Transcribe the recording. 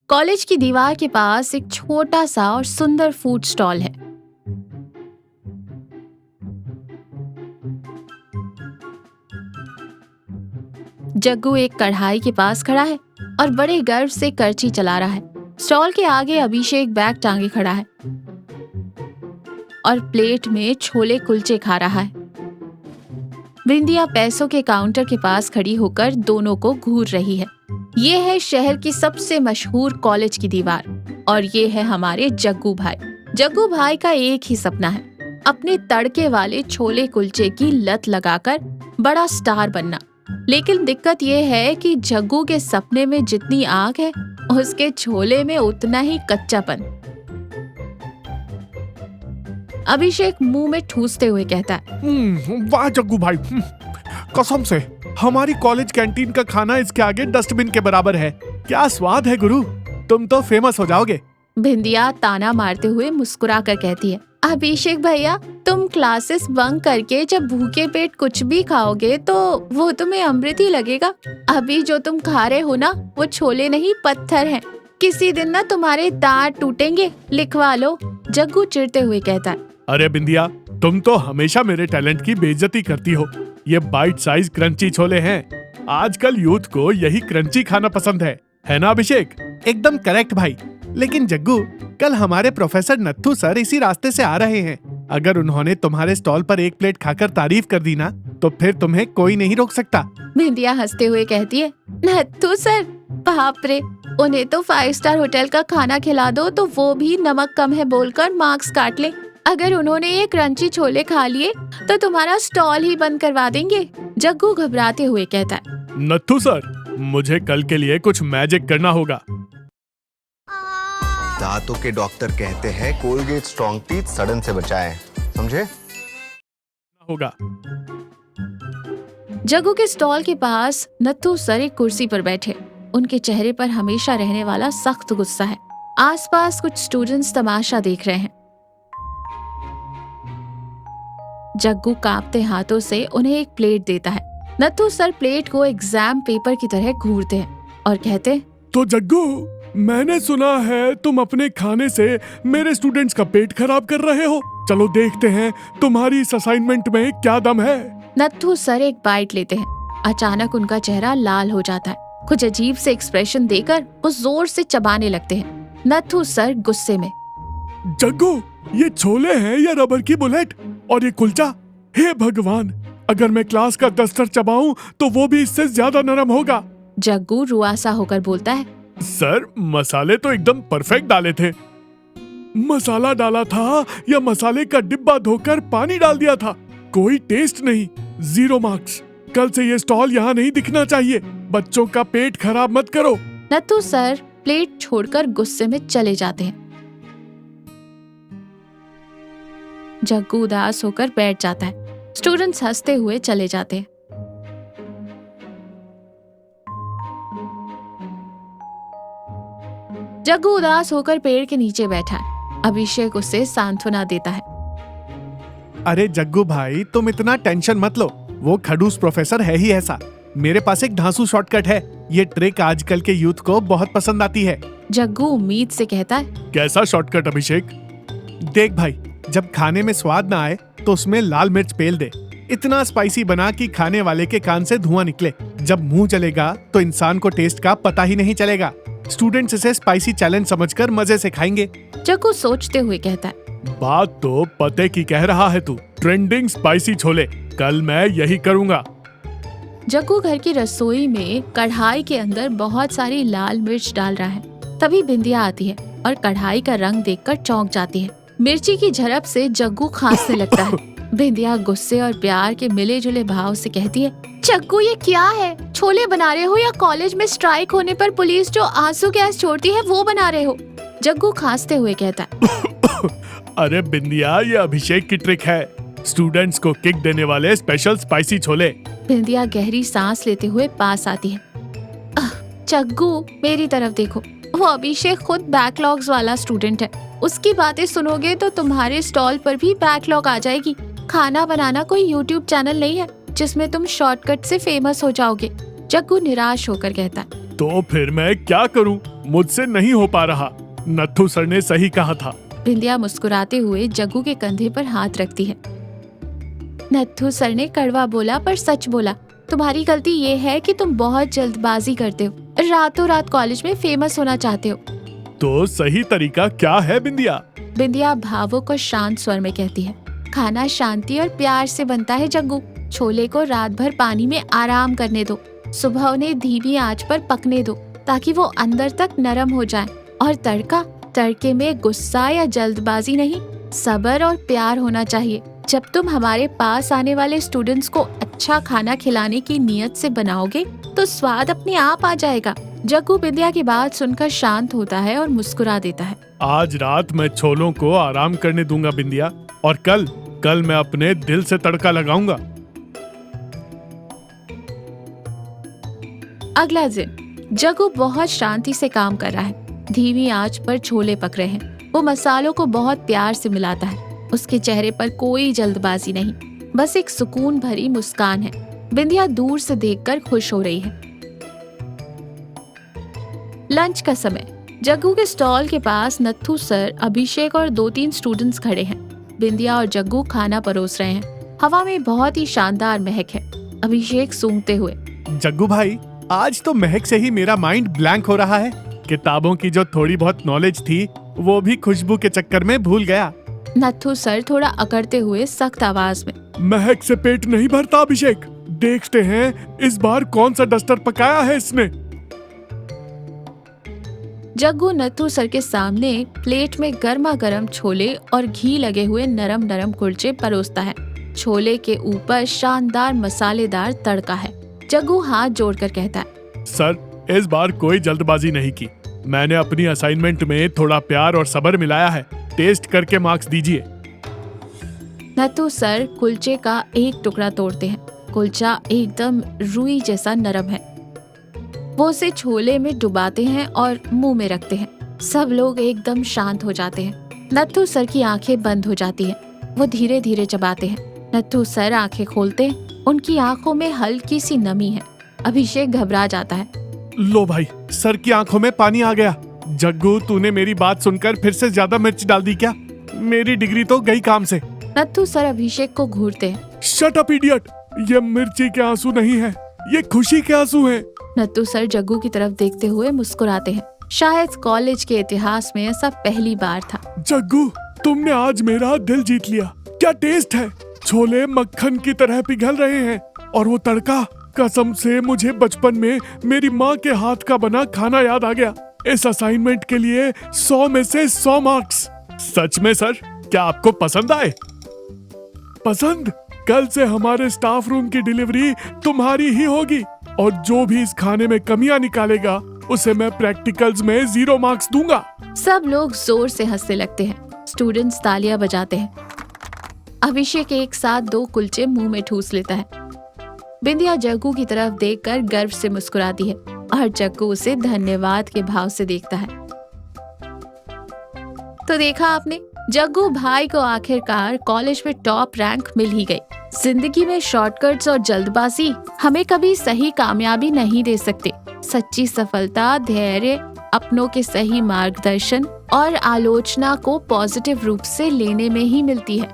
College की दीवार के पास एक छोटा सा और सुंदर फूड स्टॉल है। जग्गू एक कढ़ाई के पास खड़ा है और बड़े गर्व से करची चला रहा है। स्टॉल के आगे अभिषेक बैग टांगे खड़ा है और प्लेट में छोले कुलचे खा रहा है। बिंदिया पैसों के काउंटर के पास खड़ी होकर दोनों को घूर रही है। ये है शहर की सबसे मशहूर कॉलेज की दीवार और ये है हमारे जग्गू भाई। जग्गू भाई का एक ही सपना है, अपने तड़के वाले छोले कुलचे की लत लगाकर बड़ा स्टार बनना। लेकिन दिक्कत ये है कि जग्गू के सपने में जितनी आग है, उसके छोले में उतना ही कच्चापन। अभिषेक मुंह में ठूसते हुए कहता है, वाह जग्गू भाई, कसम से हमारी कॉलेज कैंटीन का खाना इसके आगे डस्टबिन के बराबर है। क्या स्वाद है गुरु, तुम तो फेमस हो जाओगे। बिंदिया ताना मारते हुए मुस्कुरा कर कहती है, अभिषेक भैया, तुम क्लासेस बंक करके जब भूखे पेट कुछ भी खाओगे तो वो तुम्हें अमृत ही लगेगा। अभी जो तुम खा रहे हो ना, वो छोले नहीं पत्थर हैं। किसी दिन ना तुम्हारे दांत टूटेंगे, लिखवा लो। जग्गू चिढ़ते हुए कहता है, अरे बिंदिया, तुम तो हमेशा मेरे टैलेंट की बेइज्जती करती हो। ये बाइट साइज क्रंची छोले हैं। आजकल यूथ को यही क्रंची खाना पसंद है ना अभिषेक? एकदम करेक्ट भाई। लेकिन जग्गू, कल हमारे प्रोफेसर नत्थू सर इसी रास्ते से आ रहे हैं। अगर उन्होंने तुम्हारे स्टॉल पर एक प्लेट खाकर तारीफ कर दी ना, तो फिर तुम्हें कोई नहीं रोक सकता। बिंदिया हंसते हुए कहती है, नत्थू सर, बाप रे, उन्हें तो 5 स्टार होटल का खाना खिला दो तो वो भी नमक कम है बोलकर मार्क्स काट ले। अगर उन्होंने ये क्रंची छोले खा लिए तो तुम्हारा स्टॉल ही बंद करवा देंगे। जग्गू घबराते हुए कहता है, नत्थू सर, मुझे कल के लिए कुछ मैजिक करना होगा। दांतों के डॉक्टर कहते हैं कोलगेट स्ट्रॉन्ग टीथ सड़न से बचाएं, समझे? होगा। जग्गू के स्टॉल के पास नत्थू सर एक कुर्सी पर बैठे। उनके चेहरे पर हमेशा रहने वाला सख्त गुस्सा है। आसपास कुछ स्टूडेंट्स तमाशा देख रहे हैं। जग्गू कांपते हाथों से उन्हें एक प्लेट देता है। नत्थू सर प्लेट को एग्जाम पेपर की तरह घूरते हैं और कहते, तो जग्गू, मैंने सुना है तुम अपने खाने से मेरे स्टूडेंट्स का पेट खराब कर रहे हो। चलो देखते हैं तुम्हारी इस असाइनमेंट में क्या दम है। नत्थू सर एक बाइट लेते हैं। अचानक उनका चेहरा लाल हो जाता है। कुछ अजीब से एक्सप्रेशन देकर वो जोर से चबाने लगते हैं। नत्थू सर गुस्से में, जग्गू, ये छोले हैं या रबर की बुलेट? और ये कुलचा, हे भगवान, अगर मैं क्लास का डस्टर चबाऊं तो वो भी इससे ज्यादा नरम होगा। जग्गू रुआसा होकर बोलता है, सर, मसाले तो एकदम परफेक्ट डाले थे। मसाला डाला था या मसाले का डिब्बा धोकर पानी डाल दिया था? कोई टेस्ट नहीं। 0 मार्क्स। कल से ये स्टॉल यहाँ नहीं दिखना चाहिए। बच्चों का पेट खराब मत करो। नत्थू सर प्लेट छोड़कर गुस्से में चले जाते हैं। जग्गू उदास होकर बैठ जाता है। स्टूडेंट्स हंसते हुए चले जाते हैं। जग्गू उदास होकर पेड़ के नीचे बैठा है। अभिषेक उसे सांत्वना देता है। अरे जग्गू भाई, तुम इतना टेंशन मत लो। वो खड़ूस प्रोफेसर है ही ऐसा। मेरे पास एक धांसू शॉर्टकट है। ये ट्रिक आजकल के यूथ को बहुत पसंद आती है। जग्गू उम्मीद से कहता है, कैसा शॉर्टकट अभिषेक? देख भाई, जब खाने में स्वाद ना आए तो उसमें लाल मिर्च पेल दे। इतना स्पाइसी बना कि खाने वाले के कान से धुआं निकले। जब मुंह चलेगा तो इंसान को टेस्ट का पता ही नहीं चलेगा। स्टूडेंट्स इसे स्पाइसी चैलेंज समझकर मजे से खाएंगे। जग्गू सोचते हुए कहता है, बात तो पते की कह रहा है तू। ट्रेंडिंग स्पाइसी छोले, कल मैं यही करूंगा। जग्गू घर की रसोई में कढ़ाई के अंदर बहुत सारी लाल मिर्च डाल रहा है। तभी बिंदिया आती है और कढ़ाई का रंग देखकर चौंक जाती है। मिर्ची की झड़प से जग्गू खांसने लगता है। बिंदिया गुस्से और प्यार के मिले जुले भाव से कहती है, जग्गू, ये क्या है? छोले बना रहे हो या कॉलेज में स्ट्राइक होने पर पुलिस जो आंसू गैस छोड़ती है वो बना रहे हो? जग्गू खांसते हुए कहता है, अरे बिंदिया, ये अभिषेक की ट्रिक है। स्टूडेंट्स को किक देने वाले स्पेशल स्पाइसी छोले। बिंदिया गहरी सांस लेते हुए पास आती है। जग्गू, मेरी तरफ देखो। वो अभिषेक खुद बैकलॉग्स वाला स्टूडेंट है। उसकी बातें सुनोगे तो तुम्हारे स्टॉल पर भी बैकलॉग आ जाएगी। खाना बनाना कोई यूट्यूब चैनल नहीं है जिसमें तुम शॉर्टकट से फेमस हो जाओगे। जग्गू निराश होकर कहता है, तो फिर मैं क्या करूं? मुझसे नहीं हो पा रहा। नत्थू सर ने सही कहा था। बिंदिया मुस्कुराते हुए जग्गू के कंधे पर हाथ रखती है। नत्थू सर ने कड़वा बोला पर सच बोला। तुम्हारी गलती ये है कि तुम बहुत जल्दबाजी करते हो, रातों रात कॉलेज में फेमस होना चाहते हो। तो सही तरीका क्या है बिंदिया? बिंदिया भावुक और शांत स्वर में कहती है, खाना शांति और प्यार से बनता है जग्गू। छोले को रात भर पानी में आराम करने दो, सुबह उन्हें धीमी आंच पर पकने दो ताकि वो अंदर तक नरम हो जाए। और तड़के में गुस्सा या जल्दबाजी नहीं, सब्र और प्यार होना चाहिए। जब तुम हमारे पास आने वाले स्टूडेंट्स को अच्छा खाना खिलाने की नीयत से बनाओगे तो स्वाद अपने आप आ जाएगा। जग्गू बिंदिया की बात सुनकर शांत होता है और मुस्कुरा देता है। आज रात मैं छोलों को आराम करने दूंगा बिंदिया, और कल मैं अपने दिल से तड़का लगाऊंगा। अगला दिन जग्गू बहुत शांति से काम कर रहा है। धीमी आंच पर छोले पक रहे हैं। वो मसालों को बहुत प्यार से मिलाता है। उसके चेहरे पर कोई जल्दबाजी नहीं, बस एक सुकून भरी मुस्कान है। बिंदिया दूर से देखकर खुश हो रही है। लंच का समय। जग्गू के स्टॉल के पास नत्थू सर, अभिषेक और 2-3 स्टूडेंट्स खड़े हैं। बिंदिया और जग्गू खाना परोस रहे हैं। हवा में बहुत ही शानदार महक है। अभिषेक सूंघते हुए, जग्गू भाई, आज तो महक से ही मेरा माइंड ब्लैंक हो रहा है। किताबों की जो थोड़ी बहुत नॉलेज थी वो भी खुशबू के चक्कर में भूल गया। नत्थू सर थोड़ा अकड़ते हुए सख्त आवाज में, महक से पेट नहीं भरता अभिषेक। देखते हैं इस बार कौन सा डस्टर पकाया है इसने। जग्गू नत्थू सर के सामने प्लेट में गर्मा गर्म छोले और घी लगे हुए नरम नरम कुलचे परोसता है। छोले के ऊपर शानदार मसालेदार तड़का है। जग्गू हाथ जोड़कर कहता है, सर, इस बार कोई जल्दबाजी नहीं की। मैंने अपनी असाइनमेंट में थोड़ा प्यार और सब्र मिलाया है। टेस्ट करके मार्क्स दीजिए। नत्थू सर कुलचे का एक टुकड़ा तोड़ते हैं। कुलचा एकदम रुई जैसा नरम है। वो उसे छोले में डुबाते हैं और मुंह में रखते हैं। सब लोग एकदम शांत हो जाते हैं। नत्थू सर की आंखें बंद हो जाती हैं। वो धीरे धीरे चबाते हैं। नत्थू सर आंखें खोलते हैं। उनकी आंखों में हल्की सी नमी है। अभिषेक घबरा जाता है। लो भाई, सर की आंखों में पानी आ गया। जग्गू, तूने मेरी बात सुनकर फिर से ज्यादा मिर्च डाल दी क्या? मेरी डिग्री तो गई काम से। नत्थू सर अभिषेक को घूरते हैं। Shut up idiot! ये मिर्ची के आंसू नहीं है, ये खुशी के आंसू हैं। नत्थू सर जग्गू की तरफ देखते हुए मुस्कुराते हैं। शायद कॉलेज के इतिहास में ऐसा पहली बार था। जग्गू, तुमने आज मेरा दिल जीत लिया। क्या टेस्ट है! छोले मक्खन की तरह पिघल रहे हैं, और वो तड़का, कसम से मुझे बचपन में मेरी माँ के हाथ का बना खाना याद आ गया। इस असाइनमेंट के लिए 100 में से 100 मार्क्स। सच में सर, क्या आपको पसंद आए? पसंद? कल से हमारे स्टाफ रूम की डिलीवरी तुम्हारी ही होगी, और जो भी इस खाने में कमियां निकालेगा उसे मैं प्रैक्टिकल्स में 0 मार्क्स दूंगा। सब लोग जोर से हंसने लगते हैं। स्टूडेंट्स तालियां बजाते हैं। अभिषेक एक साथ 2 कुलचे मुंह में ठूस लेता है। बिंदिया जग्गू की तरफ देखकर गर्व से मुस्कुराती है और जग्गू उसे धन्यवाद के भाव से देखता है। तो देखा आपने, जग्गू भाई को आखिरकार कॉलेज में टॉप रैंक मिल ही गई। जिंदगी में शॉर्टकट्स और जल्दबाजी हमें कभी सही कामयाबी नहीं दे सकते। सच्ची सफलता धैर्य, अपनों के सही मार्गदर्शन और आलोचना को पॉजिटिव रूप से लेने में ही मिलती है।